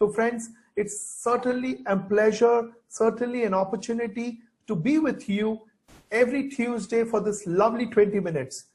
So friends, it's certainly a pleasure, certainly an opportunity to be with you every Tuesday for this lovely 20 minutes.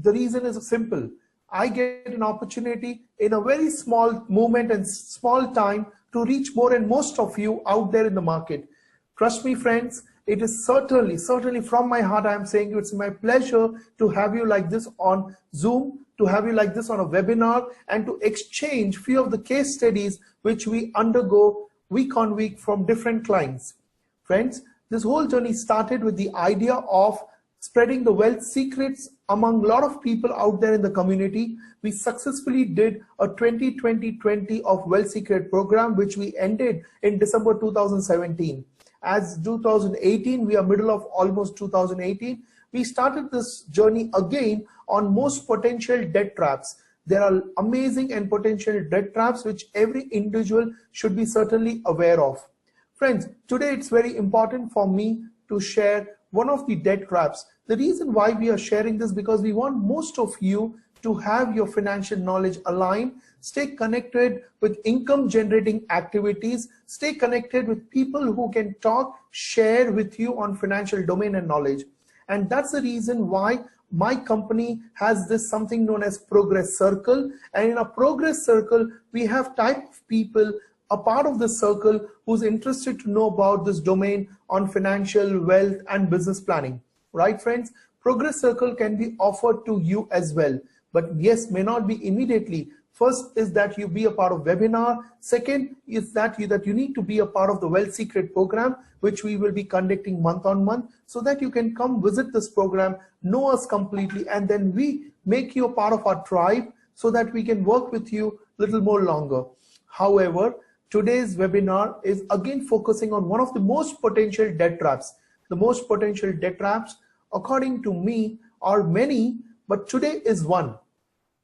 The reason is simple. I get an opportunity in a very small moment and small time to reach more and most of you out there in the market. Trust me, friends, it is certainly from my heart I am saying you, it's my pleasure to have you like this on Zoom, to have you like this on a webinar, and to exchange few of the case studies which we undergo week on week from different clients. Friends, this whole journey started with the idea of spreading the wealth secrets among a lot of people out there in the community. We successfully did a 20-20-20 of Wealth Secret program, which we ended in December 2017. As 2018, we are middle of almost 2018, we started this journey again on most potential debt traps. There are amazing and potential debt traps which every individual should be certainly aware of. Friends, today it's very important for me to share one of the debt traps. The reason why we are sharing this because we want most of you to have your financial knowledge aligned, stay connected with income generating activities, stay connected with people who can talk, share with you on financial domain and knowledge. And that's the reason why my company has this something known as Progress Circle. And in a Progress Circle, we have type of people a part of the circle who's interested to know about this domain on financial, wealth, and business planning. Right, friends? Progress Circle can be offered to you as well. But yes, may not be immediately. First is that you be a part of webinar. Second is that you need to be a part of the Wealth Secret program, which we will be conducting month on month, so that you can come visit this program, know us completely, and then we make you a part of our tribe so that we can work with you a little more longer. However, today's webinar is again focusing on one of the most potential debt traps. The most potential debt traps, according to me, are many, but today is one.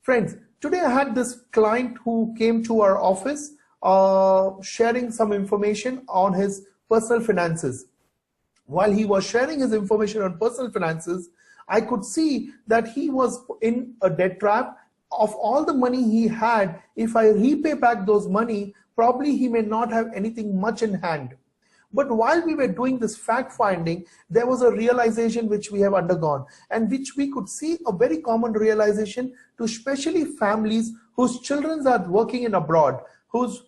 Friends, today I had this client who came to our office sharing some information on his personal finances. While he was sharing his information on personal finances, I could see that he was in a debt trap. Of all the money he had, if I repay back those money, probably he may not have anything much in hand. But while we were doing this fact finding, there was a realization which we have undergone, and which we could see a very common realization to especially families whose children are working in abroad, whose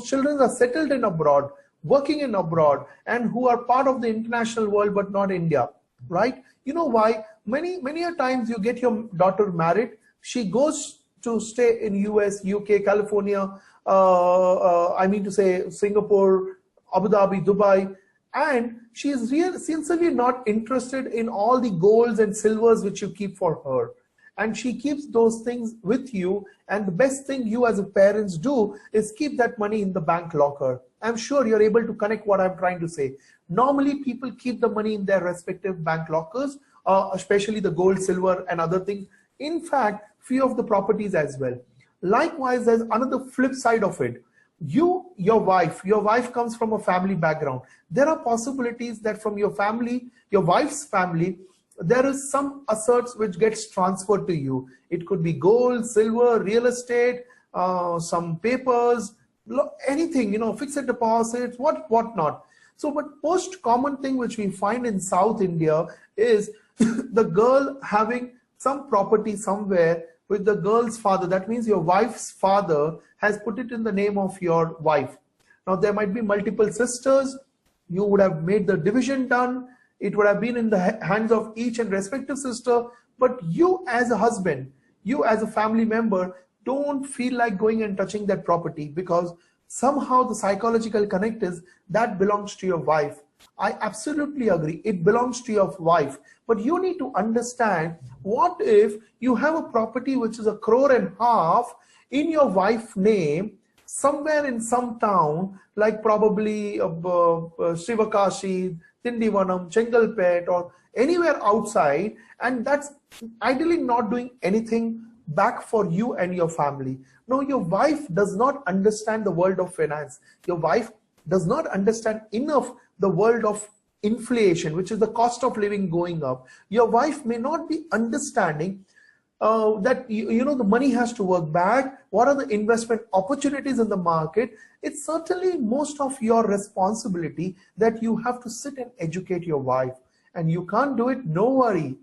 children are settled in abroad, working in abroad, and who are part of the international world but not India, right? You know why? Many a times you get your daughter married, she goes to stay in US, UK, California, I mean to say Singapore, Abu Dhabi, Dubai, and she is sincerely not interested in all the golds and silvers which you keep for her. And she keeps those things with you, and the best thing you as a parents do is keep that money in the bank locker. I'm sure you're able to connect what I'm trying to say. Normally people keep the money in their respective bank lockers, especially the gold, silver, and other things. In fact, few of the properties as well. Likewise, there's another flip side of it. Your wife comes from a family background. There are possibilities that from your family, your wife's family, there is some assets which gets transferred to you. It could be gold, silver, real estate, some papers, anything, fixed deposits, whatnot. So, but most common thing which we find in South India is the girl having some property somewhere with the girl's father. That means your wife's father has put it in the name of your wife. Now there might be multiple sisters. You would have made the division done. It would have been in the hands of each and respective sister. But you as a husband, you as a family member, don't feel like going and touching that property, because somehow the psychological connect is that belongs to your wife. I absolutely agree. It belongs to your wife. But you need to understand, what if you have a property which is 1.5 crore in your wife's name, somewhere in some town, like probably Srivakashi, Tindivanam, Chengalpet, or anywhere outside, and that's ideally not doing anything back for you and your family. No, your wife does not understand the world of finance. Your wife does not understand enough the world of inflation, which is the cost of living going up. Your wife may not be understanding that the money has to work back. What are the investment opportunities in the market? It's certainly most of your responsibility that you have to sit and educate your wife. And you can't do it, no worry.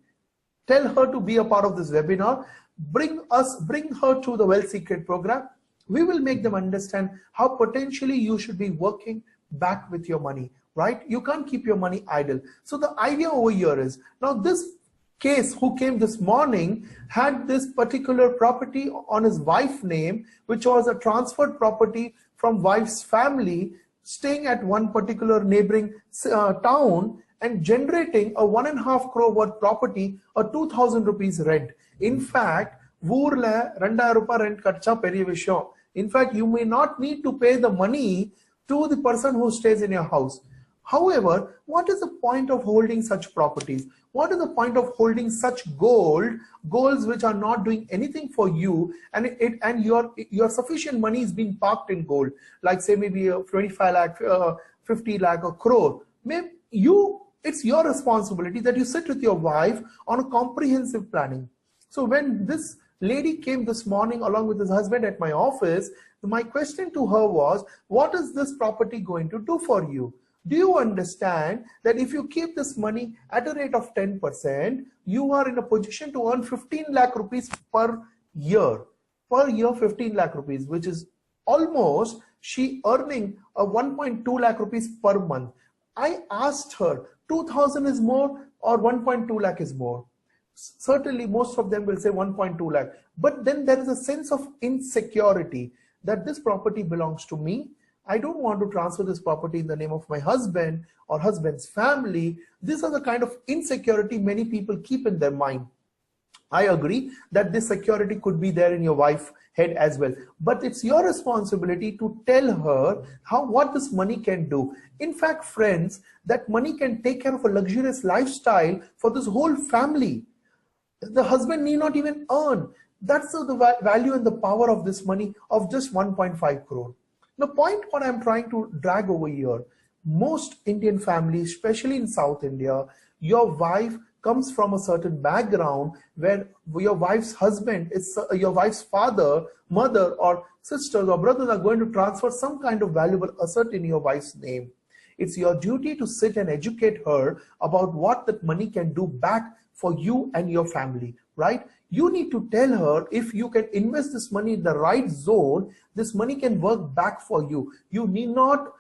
Tell her to be a part of this webinar. Bring her to the Wealth Secret program. We will make them understand how potentially you should be working back with your money, right? You can't keep your money idle. So the idea over here is, now this case who came this morning had this particular property on his wife's name, which was a transferred property from wife's family, staying at one particular neighboring town and generating a 1.5 crore worth property, a 2,000 rupees rent. In fact, ஊர்ல 2000 ரூபாய் rent கட்டச்சா பெரிய விஷயம். In fact, you may not need to pay the money to the person who stays in your house. However, what is the point of holding such properties? What is the point of holding such goals which are not doing anything for you, and your sufficient money is being parked in gold, like say maybe 25 lakh, 50 lakh, a crore. Maybe it's your responsibility that you sit with your wife on a comprehensive planning. So when this lady came this morning along with his husband at my office, my question to her was, what is this property going to do for you? Do you understand that if you keep this money at a rate of 10%, you are in a position to earn 15 lakh rupees per year? Per year, 15 lakh rupees, which is almost she earning a 1.2 lakh rupees per month. I asked her, 2,000 is more or 1.2 lakh is more? Certainly, most of them will say 1.2 lakh. But then there is a sense of insecurity that this property belongs to me. I don't want to transfer this property in the name of my husband or husband's family. These are the kind of insecurity many people keep in their mind. I agree that this security could be there in your wife's head as well. But it's your responsibility to tell her what this money can do. In fact, friends, that money can take care of a luxurious lifestyle for this whole family. The husband need not even earn. That's the value and the power of this money of just 1.5 crore. The point what I'm trying to drag over here, most Indian families, especially in South India, your wife comes from a certain background where your wife's husband is your wife's father, mother, or sisters or brothers are going to transfer some kind of valuable asset in your wife's name. It's your duty to sit and educate her about what that money can do back for you and your family, right? You need to tell her, if you can invest this money in the right zone, this money can work back for you. You need not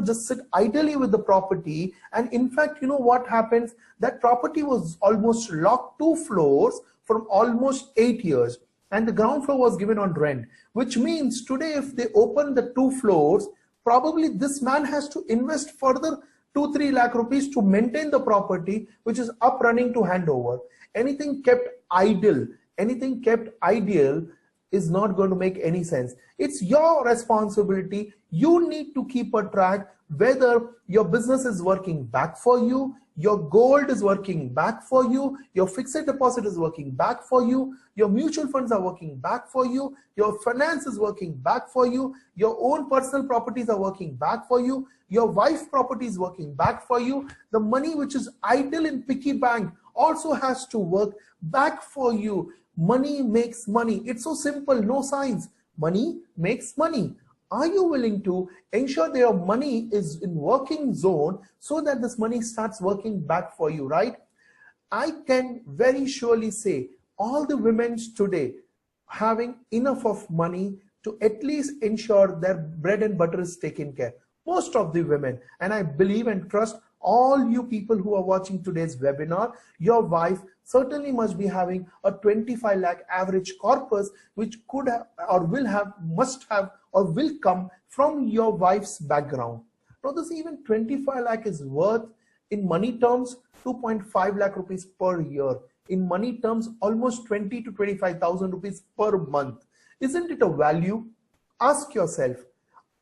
just sit idly with the property. And in fact, you know what happens? That property was almost locked 2 floors for almost 8 years. And the ground floor was given on rent, which means today if they open the 2 floors, probably this man has to invest further 2-3 lakh rupees to maintain the property, which is up running to handover. Anything kept idle is not going to make any sense. It's your responsibility. You need to keep a track whether your business is working back for you, your gold is working back for you, your fixed deposit is working back for you, your mutual funds are working back for you, your finance is working back for you, your own personal properties are working back for you, your wife's property is working back for you. The money which is idle in piggy bank also has to work back for you. Money makes money. It's so simple, no science. Money makes money. Are you willing to ensure that your money is in working zone so that this money starts working back for you, right? I can very surely say all the women today having enough of money to at least ensure their bread and butter is taken care. Most of the women, and I believe and trust all you people who are watching today's webinar, your wife certainly must be having a 25 lakh average corpus, which could have or will have, must have or will come from your wife's background. Now this even 25 lakh is worth, in money terms, 2.5 lakh rupees per year. In money terms, almost 20 to 25,000 rupees per month. Isn't it a value? Ask yourself,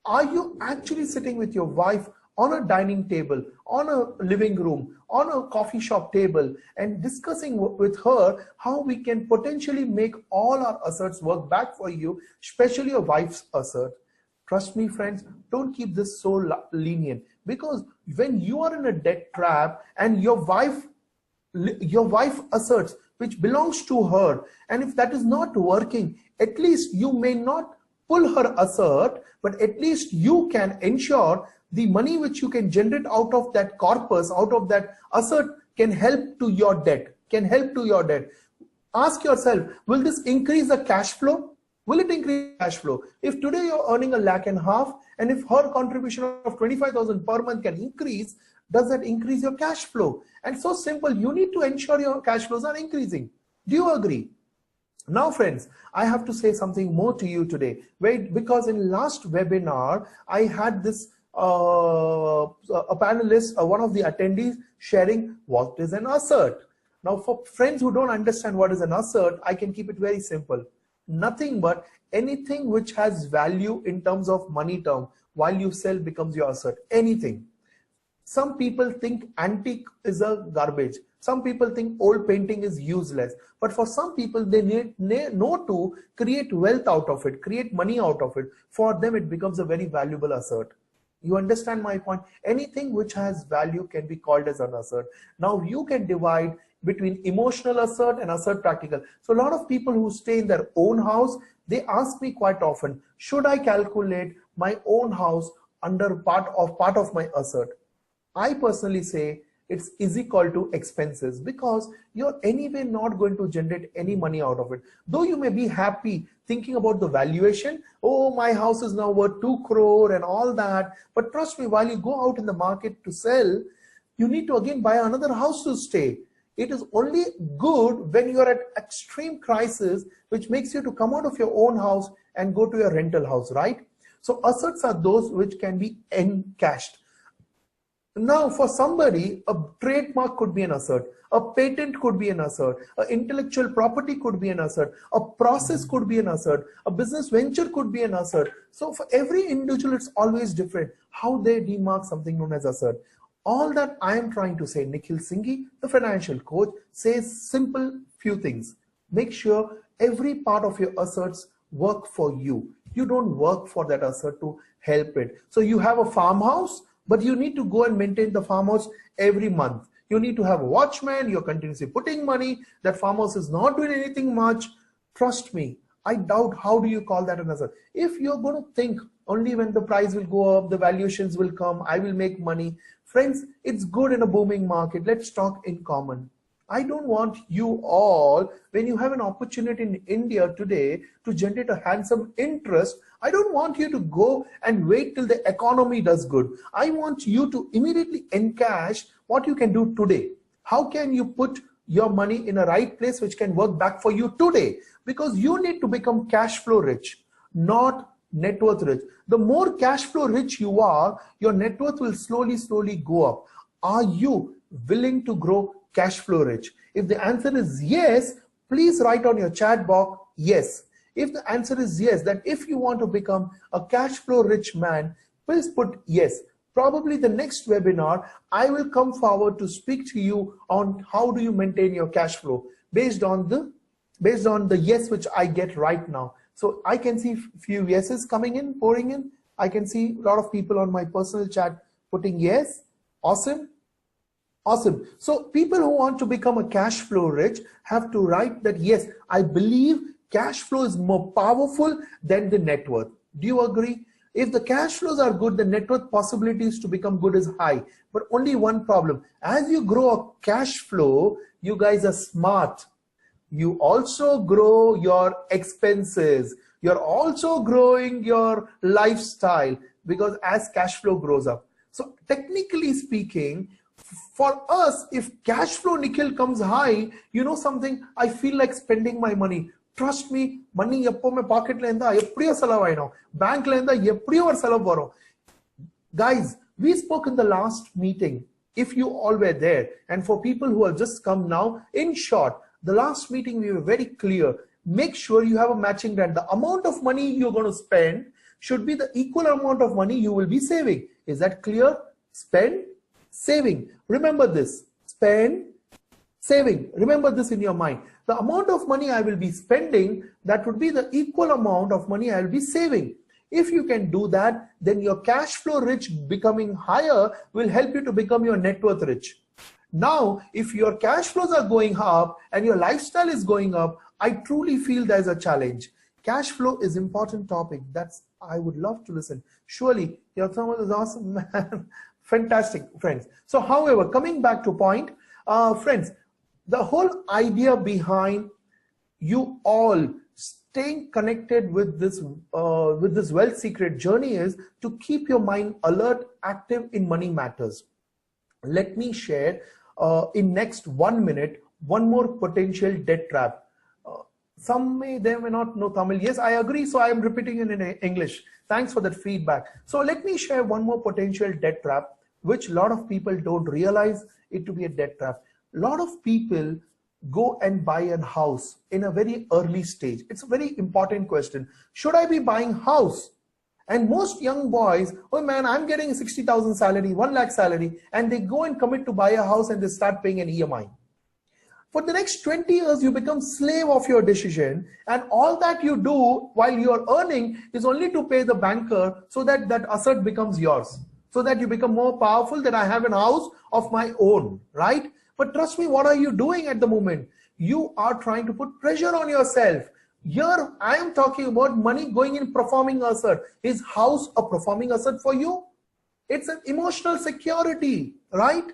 are you actually sitting with your wife on a dining table, on a living room, on a coffee shop table, and discussing with her how we can potentially make all our assets work back for you, especially your wife's asset? Trust me, friends, don't keep this so lenient, because when you are in a debt trap and your wife asserts which belongs to her. And if that is not working, at least you may not pull her asset, but at least you can ensure the money which you can generate out of that corpus, out of that asset, can help to your debt, Ask yourself, will this increase the cash flow? Will it increase cash flow? If today you're earning $1.5 lakh, and if her contribution of 25,000 per month can increase, does that increase your cash flow? And so simple, you need to ensure your cash flows are increasing. Do you agree? Now friends, I have to say something more to you today. Because in last webinar, I had this a panelist, one of the attendees, sharing what is an asset. Now for friends who don't understand what is an asset, I can keep it very simple. Nothing but anything which has value in terms of money term, while you sell becomes your asset. Anything. Some people think antique is a garbage. Some people think old painting is useless. But for some people, they know to create wealth out of it, create money out of it. For them, it becomes a very valuable asset. You understand my point? Anything which has value can be called as an asset. Now you can divide between emotional asset and asset practical. So a lot of people who stay in their own house, they ask me quite often, should I calculate my own house under part of my asset? I personally say it's is equal to expenses, because you're anyway not going to generate any money out of it. Though you may be happy thinking about the valuation, oh, my house is now worth 2 crore and all that. But trust me, while you go out in the market to sell, you need to again buy another house to stay. It is only good when you are at extreme crisis, which makes you to come out of your own house and go to your rental house, right? So assets are those which can be encashed. Now for somebody, a trademark could be an asset, a patent could be an asset, an intellectual property could be an asset, a process could be an asset, a business venture could be an asset. So for every individual, it's always different how they demark something known as asset. All that I am trying to say, Nikhil Singhi, the financial coach, says simple few things. Make sure every part of your assets work for you. You don't work for that asset to help it. So you have a farmhouse, but you need to go and maintain the farmhouse every month. You need to have a watchman, you're continuously putting money, that farmhouse is not doing anything much. Trust me, I doubt how do you call that an asset. If you're going to think only when the price will go up, the valuations will come, I will make money. Friends, it's good in a booming market. Let's talk in common. I don't want you all, when you have an opportunity in India today to generate a handsome interest, I don't want you to go and wait till the economy does good. I want you to immediately encash what you can do today. How can you put your money in a right place which can work back for you today? Because you need to become cash flow rich, not net worth rich. The more cash flow rich you are, your net worth will slowly go up. Are you willing to grow cash flow rich? If the answer is yes, please write on your chat box yes. If the answer is yes, that if you want to become a cash flow rich man, please put yes. Probably the next webinar, I will come forward to speak to you on how do you maintain your cash flow based on the yes which I get right now. So I can see few yeses coming in, pouring in. I can see a lot of people on my personal chat putting yes. Awesome. Awesome. So people who want to become a cash flow rich have to write that yes, I believe cash flow is more powerful than the net worth. Do you agree? If the cash flows are good, the net worth possibilities to become good is high. But only one problem. As you grow a cash flow, you guys are smart. You also grow your expenses. You're also growing your lifestyle, because as cash flow grows up. So technically speaking, for us, if cash flow, Nikhil, comes high, you know something, I feel like spending my money. Trust me, money eppo me pocket la inda eppriyo selavayino, bank la inda eppriyo or selav varum. Guys, we spoke in the last meeting, if you all were there, and for people who have just come now, in short, the last meeting we were very clear. Make sure you have a matching grant. The amount of money you're going to spend should be the equal amount of money you will be saving. Is that clear? Spend, saving. Remember this. Spend, saving. Remember this in your mind. The amount of money I will be spending, that would be the equal amount of money I will be saving. If you can do that, then your cash flow rich becoming higher will help you to become your net worth rich. Now, if your cash flows are going up and your lifestyle is going up, I truly feel there's a challenge. Cash flow is important topic. I would love to listen. Surely, your thermal is awesome, man. Fantastic, friends. So, however, coming back to point, friends, the whole idea behind you all staying connected with this wealth secret journey is to keep your mind alert, active in money matters. Let me share in next 1 minute one more potential debt trap. They may not know Tamil. Yes, I agree. So I am repeating it in English. Thanks for that feedback. So let me share one more potential debt trap, which a lot of people don't realize it to be a debt trap. A lot of people go and buy a house in a very early stage. It's a very important question. Should I be buying house? And most young boys, oh man, I'm getting 60,000 salary, 1 lakh salary, and they go and commit to buy a house and they start paying an EMI. For the next 20 years, you become slave of your decision, and all that you do while you're earning is only to pay the banker so that that asset becomes yours, so that you become more powerful, that I have a house of my own, right? But trust me, what are you doing at the moment? You are trying to put pressure on yourself. Here, I am talking about money going in performing asset. Is house a performing asset for you? It's an emotional security, right?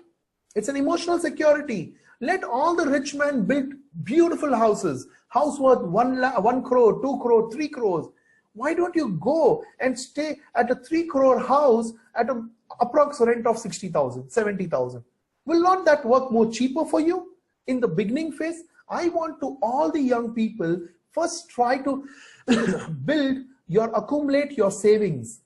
It's an emotional security. Let all the rich men build beautiful houses, house worth 1 crore, 2 crore, 3 crores. Why don't you go and stay at a 3 crore house at an approx rent of 60,000, 70,000? Will not that work more cheaper for you in the beginning phase? I want to all the young people first try to accumulate your savings.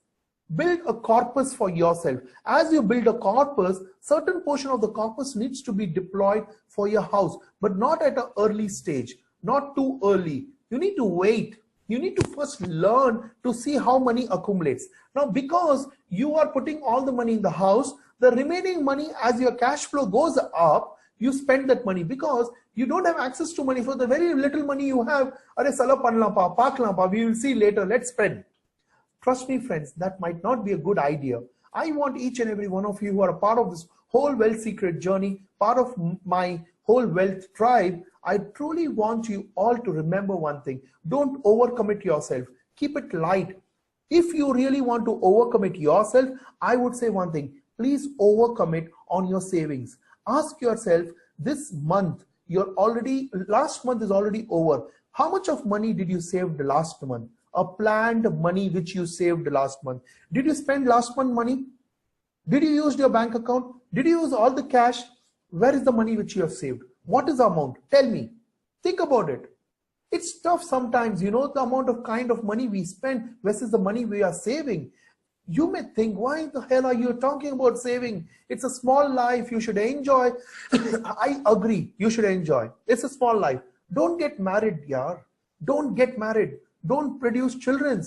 Build a corpus for yourself. As you build a corpus, certain portion of the corpus needs to be deployed for your house, but not at an early stage, not too early. You need to wait. You need to first learn to see how money accumulates. Now, because you are putting all the money in the house, the remaining money, as your cash flow goes up, you spend that money because you don't have access to money. For the very little money you have, we will see later, let's spend. Trust me, friends, that might not be a good idea. I want each and every one of you who are a part of this whole wealth secret journey, part of my whole wealth tribe, I truly want you all to remember one thing. Don't overcommit yourself. Keep it light. If you really want to overcommit yourself, I would say one thing. Please overcommit on your savings. Ask yourself, this month, last month is already over. How much of money did you save the last month? A planned money which you saved last month. Did you spend last month money? Did you use your bank account? Did you use all the cash? Where is the money which you have saved? What is the amount? Tell me. Think about it. It's tough sometimes, the amount of kind of money we spend versus the money we are saving. You may think, why the hell are you talking about saving? It's a small life, you should enjoy. I agree, you should enjoy. It's a small life. Don't get married, yaar. Don't get married. Don't produce children.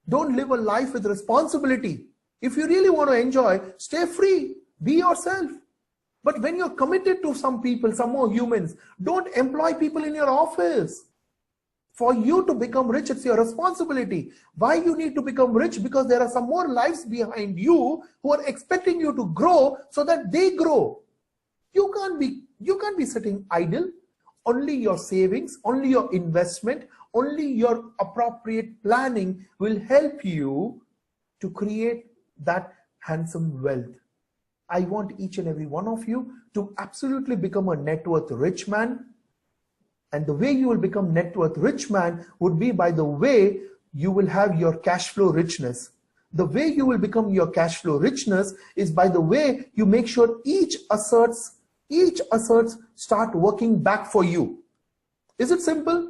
Don't live a life with responsibility. If you really want to enjoy, stay free. Be yourself. But when you're committed to some people, some more humans, don't employ people in your office. For you to become rich, it's your responsibility. Why you need to become rich? Because there are some more lives behind you who are expecting you to grow so that they grow. You can't be sitting idle. Only your savings, only your investment, only your appropriate planning will help you to create that handsome wealth. I want each and every one of you to absolutely become a net worth rich man. And the way you will become net worth rich man would be by the way you will have your cash flow richness. The way you will become your cash flow richness is by the way you make sure each asserts start working back for you. Is it simple?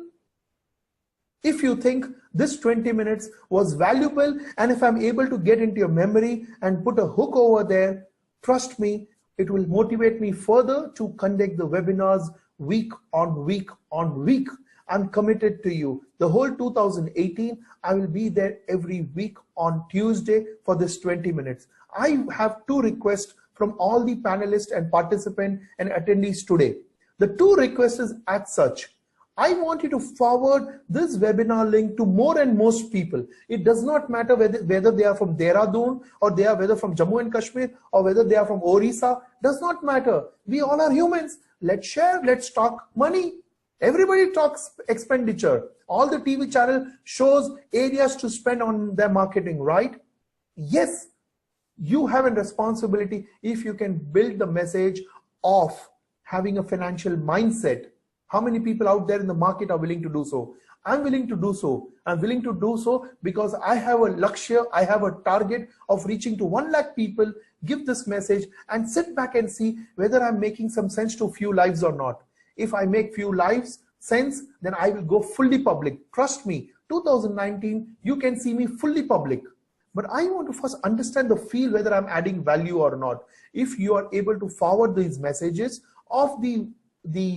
If you think this 20 minutes was valuable and if I'm able to get into your memory and put a hook over there, trust me, it will motivate me further to conduct the webinars week on week on week. I'm committed to you. The whole 2018, I will be there every week on Tuesday for this 20 minutes. I have 2 requests from all the panelists and participants and attendees today. The 2 requests is as such. I want you to forward this webinar link to more and most people. It does not matter whether they are from Dehradun or they are whether from Jammu and Kashmir or whether they are from Orissa. Does not matter. We all are humans. Let's share. Let's talk money. Everybody talks expenditure. All the TV channel shows areas to spend on their marketing, right? Yes, you have a responsibility if you can build the message of having a financial mindset. How many people out there in the market are willing to do so? I'm willing to do so. I'm willing to do so because I have a lakshya, I have a target of reaching to 1 lakh people, give this message and sit back and see whether I'm making some sense to few lives or not. If I make few lives sense, then I will go fully public. Trust me, 2019, you can see me fully public. But I want to first understand the feel whether I'm adding value or not. If you are able to forward these messages of the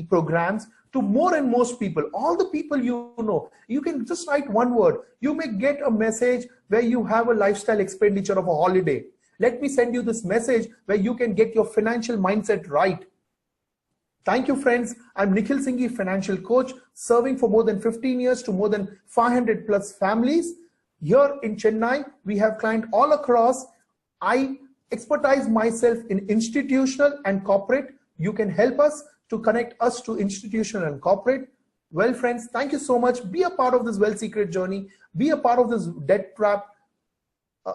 programs to more and most people, all the people you know, you can just write one word. You may get a message where you have a lifestyle expenditure of a holiday. Let me send you this message where you can get your financial mindset right. Thank you, friends. I'm Nikhil Singhi, financial coach, serving for more than 15 years to more than 500 plus families. Here in Chennai, we have clients all across. I expertise myself in institutional and corporate. You can help us to connect us to institutional and corporate. Well, friends, thank you so much. Be a part of this wealth secret journey. Be a part of this debt trap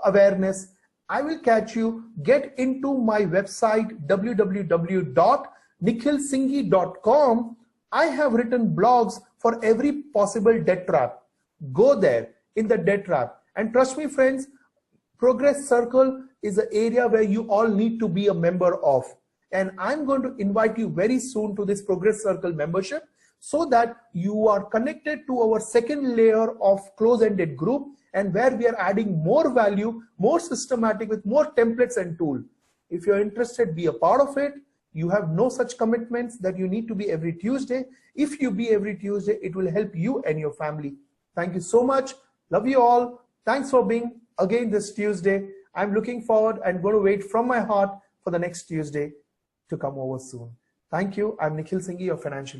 awareness. I will catch you. Get into my website, www.nikhilsinghi.com. I have written blogs for every possible debt trap. Go there in the debt trap. And trust me, friends, Progress Circle is an area where you all need to be a member of. And I'm going to invite you very soon to this Progress Circle membership so that you are connected to our second layer of close-ended group, and where we are adding more value, more systematic with more templates and tools. If you're interested, be a part of it. You have no such commitments that you need to be every Tuesday. If you be every Tuesday, it will help you and your family. Thank you so much. Love you all. Thanks for being again this Tuesday. I'm looking forward and going to wait from my heart for the next Tuesday to come over soon. Thank you. I'm Nikhil Singhi, your financial coach.